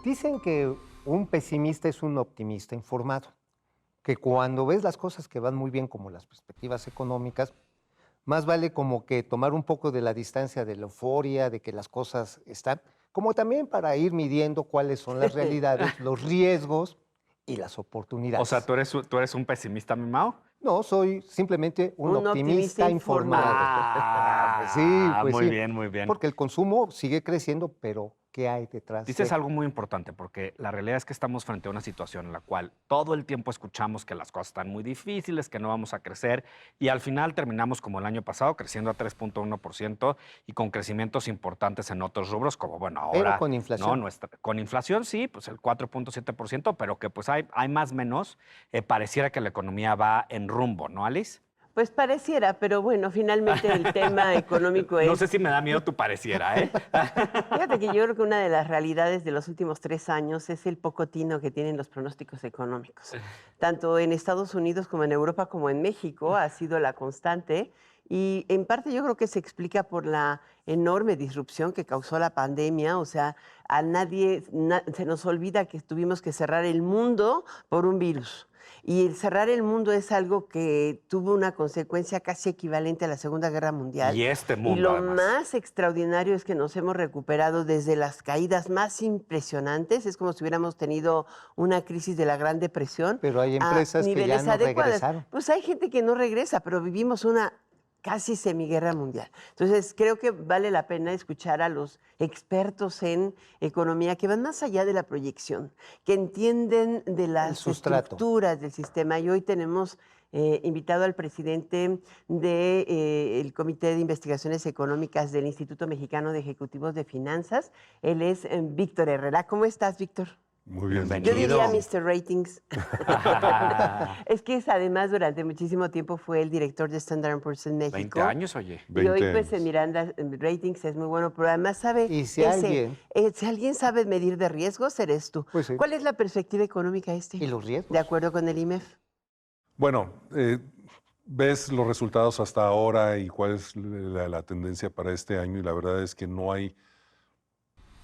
Dicen que un pesimista es un optimista informado, que cuando ves las cosas que van muy bien, como las perspectivas económicas, más vale como que tomar un poco de la distancia de la euforia, de que las cosas están, como también para ir midiendo cuáles son las realidades, los riesgos y las O sea, oportunidades. ¿tú eres un pesimista mimado? No, soy simplemente un Un optimista optimista informado. informado. Pues Muy sí, bien, muy bien. porque el consumo sigue creciendo, pero ¿qué hay detrás Dices de? algo muy importante, porque la realidad es que estamos frente a una situación en la cual todo el tiempo escuchamos que las cosas están muy difíciles, que no vamos a crecer, y al final terminamos como el año pasado, creciendo a 3.1% y con crecimientos importantes en otros rubros, como bueno, Pero ahora, con ¿no? inflación. Con inflación sí, pues el 4.7%, pero que pues hay más o menos, pareciera que la economía va en rumbo, ¿no, Alice? Pues pareciera, pero bueno, finalmente el tema económico No sé es... si me da miedo tu pareciera, ¿eh? Fíjate que yo creo que una de las realidades de los últimos 3 años es el poco tino que tienen los pronósticos económicos. Tanto en Estados Unidos como en Europa como en México ha sido la constante y en parte yo creo que se explica por la enorme disrupción que causó la pandemia. O sea, a nadie se nos olvida que tuvimos que cerrar el mundo por un virus. Y el cerrar el mundo es algo que tuvo una consecuencia casi equivalente a la Segunda Guerra Mundial. Y este Y mundo, lo además. más extraordinario es que nos hemos recuperado desde las caídas más impresionantes. Es como si hubiéramos tenido una crisis de la Gran Depresión Pero hay a empresas que ya niveles no adecuados. regresaron. Pues hay gente que no regresa, pero vivimos una casi semiguerra mundial. Entonces, creo que vale la pena escuchar a los expertos en economía que van más allá de la proyección, que entienden de El las sustrato. estructuras del sistema. Y hoy tenemos invitado al presidente del Comité de Investigaciones Económicas del Instituto Mexicano de Ejecutivos de Finanzas. Él es Víctor Herrera. ¿Cómo estás, Víctor? Muy bien, muchas Yo diría Bienvenido. gracias. Mr. Ratings. Es que además durante muchísimo tiempo fue el director de Standard Poor's en 20 México. años, oye. Y hoy 20 pues en años. Miranda Ratings es muy bueno, pero además sabe Y si alguien, si alguien sabe medir de riesgos, eres tú. pues sí, ¿Cuál es la perspectiva económica y los de riesgos. acuerdo con el IMEF? Bueno, ves los resultados hasta ahora y cuál es la tendencia para este año y la verdad es que no hay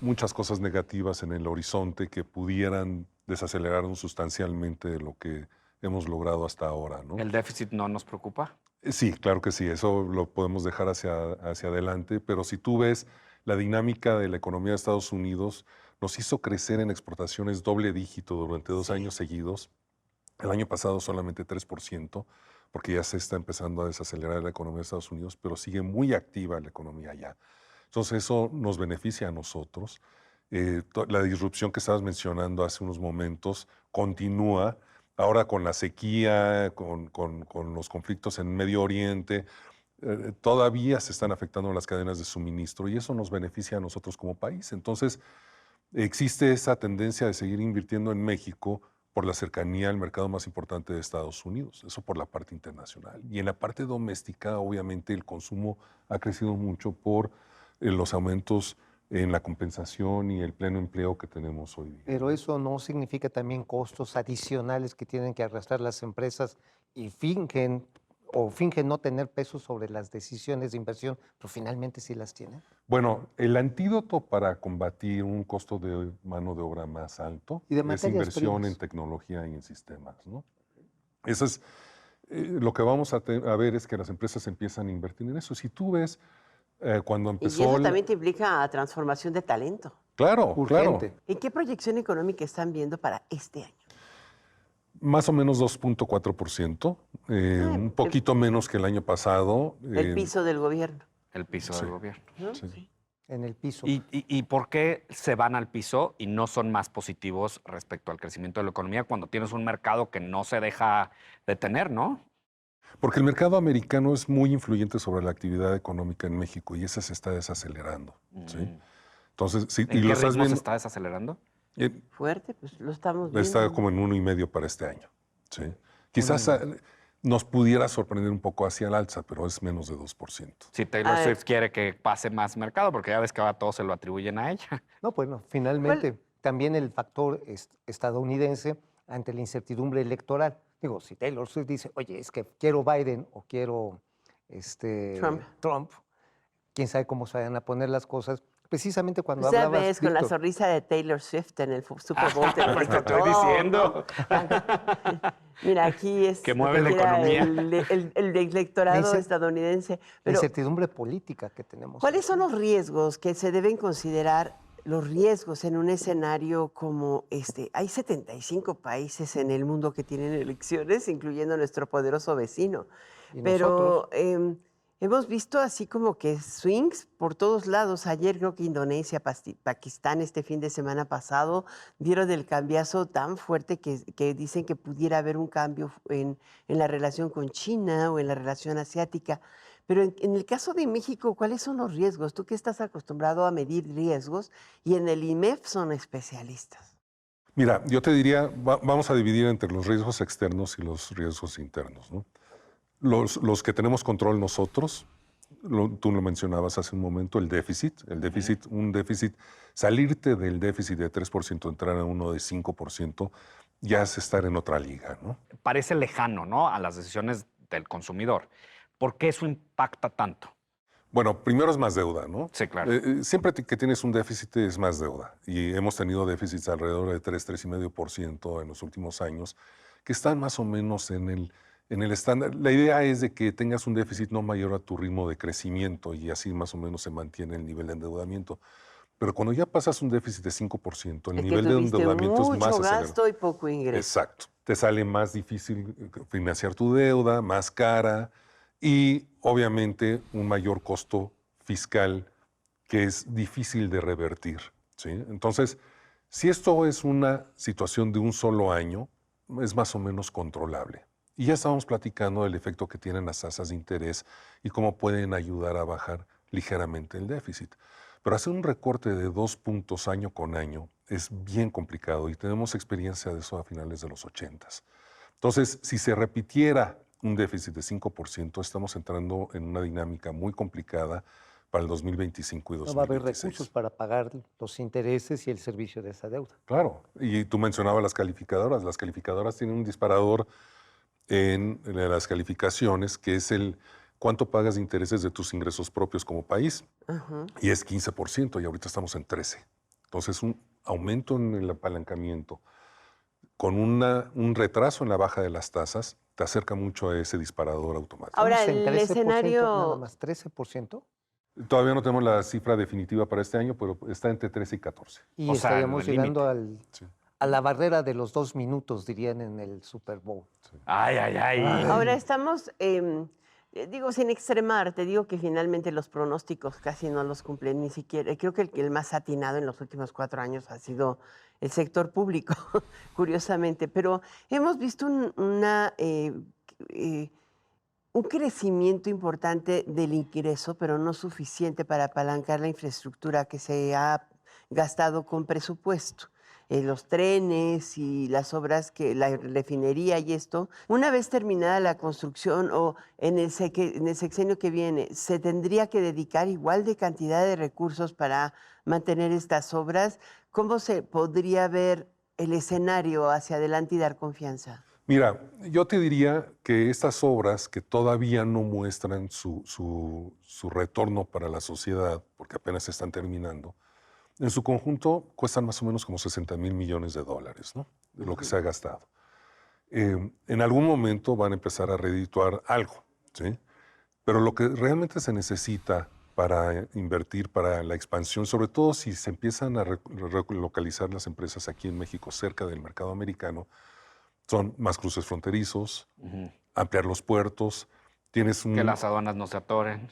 muchas cosas negativas en el horizonte que pudieran desacelerarnos sustancialmente de lo que hemos logrado hasta ahora, ¿no? ¿El déficit no nos preocupa? Sí, claro que sí, eso lo podemos dejar hacia adelante, pero si tú ves la dinámica de la economía de Estados Unidos, nos hizo crecer en exportaciones doble dígito durante 2 años seguidos. El año pasado solamente 3%, porque ya se está empezando a desacelerar la economía de Estados Unidos, pero sigue muy activa la economía allá. Entonces eso nos beneficia a nosotros. La disrupción que estabas mencionando hace unos momentos continúa. Ahora con la sequía, con los conflictos en Medio Oriente, todavía se están afectando las cadenas de suministro y eso nos beneficia a nosotros como país. Entonces, existe esa tendencia de seguir invirtiendo en México por la cercanía al mercado más importante de Estados Unidos, eso por la parte internacional. Y en la parte doméstica, obviamente, el consumo ha crecido mucho por los aumentos en la compensación y el pleno empleo que tenemos hoy día. Pero eso no significa también costos adicionales que tienen que arrastrar las empresas y fingen no tener peso sobre las decisiones de inversión, pero finalmente sí las tienen. Bueno, el antídoto para combatir un costo de mano de obra más alto Y de es materias inversión en primas. tecnología y en sistemas, ¿no? Eso es lo que vamos a ver es que las empresas empiezan a invertir en eso. Si tú ves cuando Y empezó, eso también te implica transformación de talento. claro, claro, Urgente. ¿En qué proyección económica están viendo para este año? más o menos 2.4%, Ah, un poquito menos que el año pasado. el piso del gobierno, El piso Sí. del gobierno. ¿no? Sí. En el piso. ¿Y por qué se van al piso y no son más positivos respecto al crecimiento de la economía cuando tienes un mercado que no se deja detener, ¿no? Porque el mercado americano es muy influyente sobre la actividad económica en México y esa se está desacelerando. ¿Sí? ¿En Entonces, y qué lo estás ritmo se viendo, está desacelerando? Fuerte, pues lo estamos está viendo. como en 1,5 para este año. ¿Sí? Quizás 1,5. nos pudiera sorprender un poco hacia el alza, pero es menos de 2%. Si Taylor Ah, Swift quiere que pase más mercado, porque ya ves que ahora todos se lo atribuyen a ella. No, bueno, ¿Cuál? finalmente también el factor estadounidense ante la incertidumbre electoral. Digo, si Taylor Swift dice, oye, es que quiero Biden o quiero Trump. Trump, quién sabe cómo se vayan a poner las cosas. Precisamente cuando Pues ya hablabas, ves, con la Víctor, sonrisa de Taylor Swift en el Super Bowl. Te lo Pues te dijo estoy todo, diciendo. ¿no? Mira, aquí es Que lo mueve la quiera economía. el electorado Ese- estadounidense. la Pero, incertidumbre política que tenemos. ¿cuáles son los riesgos que se deben considerar, los riesgos en un escenario como este? Hay 75 países en el mundo que tienen elecciones, incluyendo nuestro poderoso vecino. Y nosotros, Pero hemos visto así como que swings por todos lados. Ayer creo que Indonesia, Pakistán, este fin de semana pasado, dieron el cambiazo tan fuerte que dicen que pudiera haber un cambio en la relación con China o en la relación asiática. Pero en el caso de México, ¿cuáles son los riesgos? Tú que estás acostumbrado a medir riesgos y en el IMEF son especialistas. Mira, yo te diría, vamos a dividir entre los riesgos externos y los riesgos internos, ¿no? Los que tenemos control nosotros, tú lo mencionabas hace un momento, el déficit, un déficit, salirte del déficit de 3%, entrar a uno de 5%, ya es estar en otra liga, ¿no? Parece lejano, ¿no? A las decisiones del consumidor. ¿Por qué eso impacta tanto? Bueno, primero es más deuda, ¿no? Sí, claro. Siempre que tienes un déficit es más deuda. Y hemos tenido déficits alrededor de 3,5% en los últimos años, que están más o menos en el estándar. La idea es de que tengas un déficit no mayor a tu ritmo de crecimiento y así más o menos se mantiene el nivel de endeudamiento. Pero cuando ya pasas un déficit de 5%, el Es que nivel de tuviste endeudamiento es más mucho acelerado. gasto y poco ingreso. Exacto. Te sale más difícil financiar tu deuda, más cara y obviamente un mayor costo fiscal que es difícil de revertir, ¿sí? Entonces, si esto es una situación de un solo año, es más o menos controlable. Y ya estábamos platicando del efecto que tienen las tasas de interés y cómo pueden ayudar a bajar ligeramente el déficit. Pero hacer un recorte de 2 puntos año con año es bien complicado y tenemos experiencia de eso a finales de los 80s. Entonces, si se repitiera un déficit de 5%, estamos entrando en una dinámica muy complicada para el 2025 y no va a haber 2026. recursos para pagar los intereses y el servicio de esa deuda. Claro, y tú mencionabas las calificadoras. Las calificadoras tienen un disparador en las calificaciones, que es el cuánto pagas de intereses de tus ingresos propios como país, Ajá. y es 15%, y ahorita estamos en 13%. Entonces, un aumento en el apalancamiento con un retraso en la baja de las tasas te acerca mucho a ese disparador automático. Ahora, Estamos en el 13%, nada escenario, más 13%, Todavía no tenemos la cifra definitiva para este año, pero está entre 13 y 14. y O sea, estaríamos el llegando Sí. a la barrera de los 2 minutos, dirían en el Super Bowl. Ay, ay, ay. ahora estamos, digo, sin extremar, te digo que finalmente los pronósticos casi no los cumplen ni siquiera. Creo que el más atinado en los últimos 4 años ha sido el sector público, curiosamente, pero hemos visto un crecimiento importante del ingreso, pero no suficiente para apalancar la infraestructura que se ha gastado con presupuesto. Los trenes y las obras, la refinería y esto, una vez terminada la construcción o en el sexenio que viene, ¿se tendría que dedicar igual de cantidad de recursos para mantener estas obras? ¿Cómo se podría ver el escenario hacia adelante y dar confianza? Mira, yo te diría que estas obras que todavía no muestran su retorno para la sociedad, porque apenas se están terminando, en su conjunto cuestan más o menos como 60,000 millones de dólares, ¿no? De lo que se ha gastado. En algún momento van a empezar a redituar algo, ¿sí? Pero lo que realmente se necesita para invertir para la expansión, sobre todo si se empiezan a relocalizar las empresas aquí en México cerca del mercado americano, son más cruces fronterizos, ampliar los puertos, tienes un... Que las aduanas no se atoren.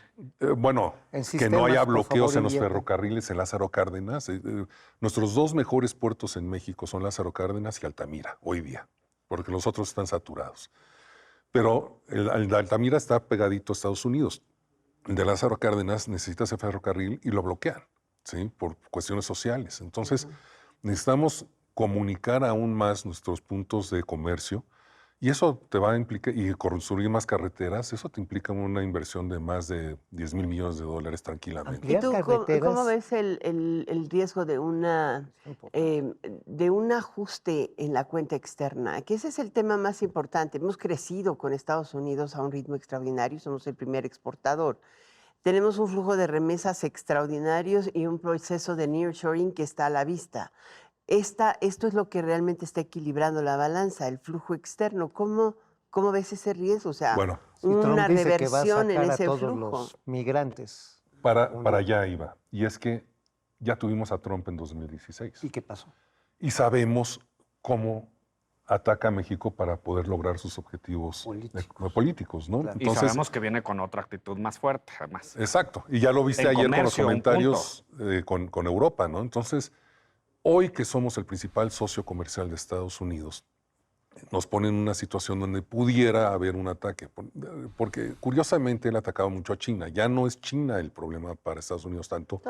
bueno, En que no haya sistemas, por bloqueos favor, en los inviertan. ferrocarriles en Lázaro Cárdenas. Nuestros 2 mejores puertos en México son Lázaro Cárdenas y Altamira, hoy día, porque los otros están saturados. Pero el de Altamira está pegadito a Estados Unidos. El de Lázaro Cárdenas necesita ese ferrocarril y lo bloquean, ¿sí? Por cuestiones sociales. Entonces, necesitamos comunicar aún más nuestros puntos de comercio y eso te va a implicar, y construir más carreteras, eso te implica una inversión de más de 10,000 millones de dólares tranquilamente. ¿Y Ampliar tú cómo carreteras. ves el riesgo de de un ajuste en la cuenta externa? Que ese es el tema más importante. Hemos crecido con Estados Unidos a un ritmo extraordinario, somos el primer exportador. tenemos un flujo de remesas extraordinarios y un proceso de nearshoring que está a la vista. Esto es lo que realmente está equilibrando la balanza, el flujo externo. ¿Cómo ves ese riesgo? O sea, Bueno, Si Trump una dice que va a reversión en sacar a ese todos flujo. los migrantes. para allá iba. Y es que ya tuvimos a Trump en 2016. ¿Y qué pasó? Y sabemos cómo ataca a México para poder lograr sus objetivos políticos, ¿no? Claro. Y sabemos que viene con otra actitud más fuerte, además. Exacto. Y ya lo viste En ayer con los comercio, un comentarios con Europa, ¿no? Entonces, hoy que somos el principal socio comercial de Estados Unidos, nos ponen en una situación donde pudiera haber un ataque. Porque curiosamente él atacaba mucho a China. Ya no es China el problema para Estados Unidos tanto.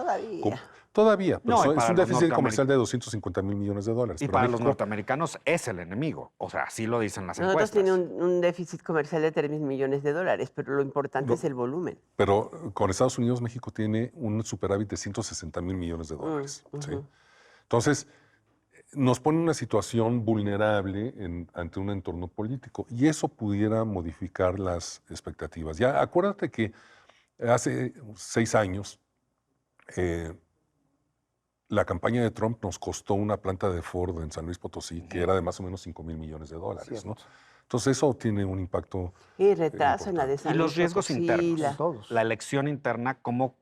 Todavía. Pero No, y es para un los déficit comercial de 250,000 millones de dólares. Y Pero para los México, norteamericanos es el enemigo. O sea, así lo dicen las Nosotros encuestas. tenemos un déficit comercial de 3,000 millones de dólares, pero lo importante es el volumen. Pero con Estados Unidos, México tiene un superávit de 160,000 millones de dólares. ¿Sí? Entonces, nos pone en una situación vulnerable ante un entorno político y eso pudiera modificar las expectativas. Ya acuérdate que hace 6 años la campaña de Trump nos costó una planta de Ford en San Luis Potosí que era de más o menos 5,000 millones de dólares, ¿no? Entonces eso tiene un impacto. Y retraso en la de San Y los Luis riesgos Potosí, internos. Todos. La elección interna, ¿cómo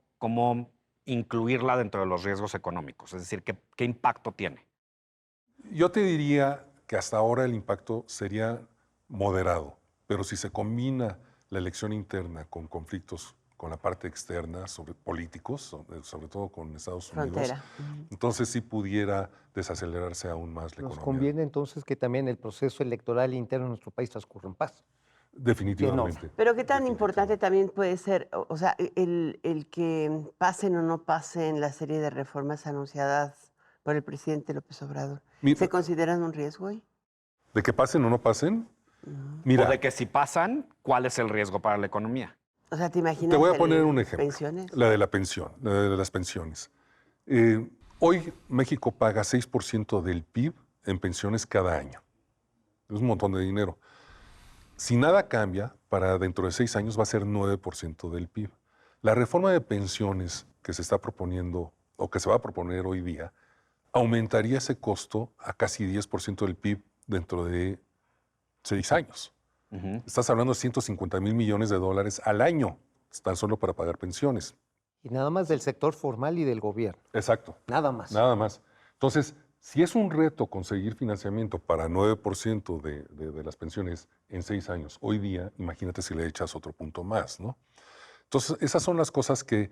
incluirla dentro de los riesgos económicos? Es decir, ¿qué impacto tiene? Yo te diría que hasta ahora el impacto sería moderado, pero si se combina la elección interna con conflictos con la parte externa, políticos, sobre todo con Estados Unidos, Frontera. entonces sí pudiera desacelerarse aún más la Nos economía. conviene entonces que también el proceso electoral interno en nuestro país transcurra en paz. Definitivamente. Pero qué tan importante también puede ser, o sea, el que pasen o no pasen la serie de reformas anunciadas por el presidente López Obrador. Mira, ¿Se consideran un riesgo hoy? ¿de que pasen o no pasen? O Mira, de que si pasan, ¿cuál es el riesgo para la economía? O sea, ¿te imaginas? te voy a poner un ejemplo. ¿Pensiones? La de la pensión, la de las pensiones. Hoy México paga 6% del PIB en pensiones cada año. Es un montón de dinero. Si nada cambia, para dentro de 6 años va a ser 9% del PIB. La reforma de pensiones que se está proponiendo o que se va a proponer hoy día aumentaría ese costo a casi 10% del PIB dentro de 6 años. Estás hablando de 150,000 millones de dólares al año, tan solo para pagar pensiones. Y nada más del sector formal y del gobierno. Exacto. Nada más. Nada más. Entonces, si es un reto conseguir financiamiento para 9% de las pensiones en 6 años, hoy día, imagínate si le echas otro punto más, ¿no? Entonces, esas son las cosas que,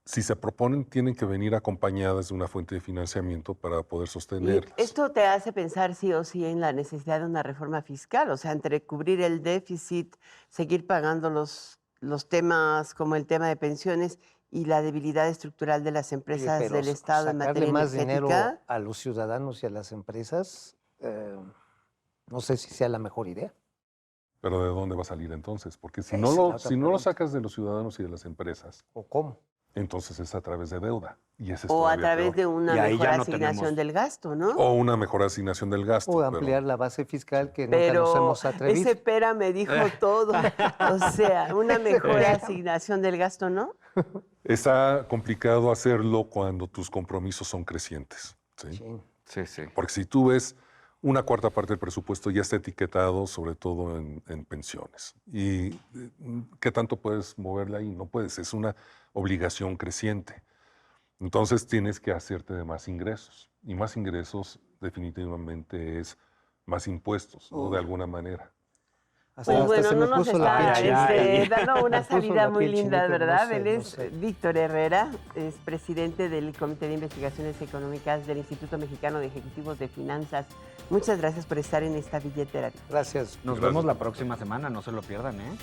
si se proponen, tienen que venir acompañadas de una fuente de financiamiento para poder Y sostenerlas. esto te hace pensar sí o sí en la necesidad de una reforma fiscal, o sea, entre cubrir el déficit, seguir pagando los temas como el tema de pensiones y la debilidad estructural de las Oye, empresas pero del Estado en sacarle materia más dinero energética. a los ciudadanos y a las empresas, no sé si sea la mejor idea. Pero ¿de dónde va a salir entonces? Porque si Esa no es la lo, otra si no lo pregunta. sacas de los ciudadanos y de las empresas, ¿O cómo? entonces es a través de deuda. Y ese es O a todavía través peor. de una Y ahí mejor ya no asignación tenemos- del gasto, ¿no? O una mejor asignación del gasto. O pero- ampliar la base fiscal que nunca nos Pero hemos atrevido. ese pera me dijo todo. O sea, una mejor asignación del gasto, ¿no? Está complicado hacerlo cuando tus compromisos son crecientes. ¿Sí? Sí. Sí. Porque si tú ves una cuarta parte del presupuesto ya está etiquetado, sobre todo en pensiones. ¿Y qué tanto puedes moverle ahí? No puedes, es una obligación creciente. Entonces tienes que hacerte de más ingresos. Y más ingresos definitivamente es más impuestos, ¿no? De alguna manera. Pues bueno, se no me nos puso está la piel chinita. dando una Me puso salida la muy piel linda, chinita, ¿verdad? no sé, Él no es sé. Víctor Herrera, es presidente del Comité de Investigaciones Económicas del Instituto Mexicano de Ejecutivos de Finanzas. Muchas gracias por estar en esta billetera. Gracias. Nos Gracias. vemos la próxima semana, no se lo pierdan, ¿eh?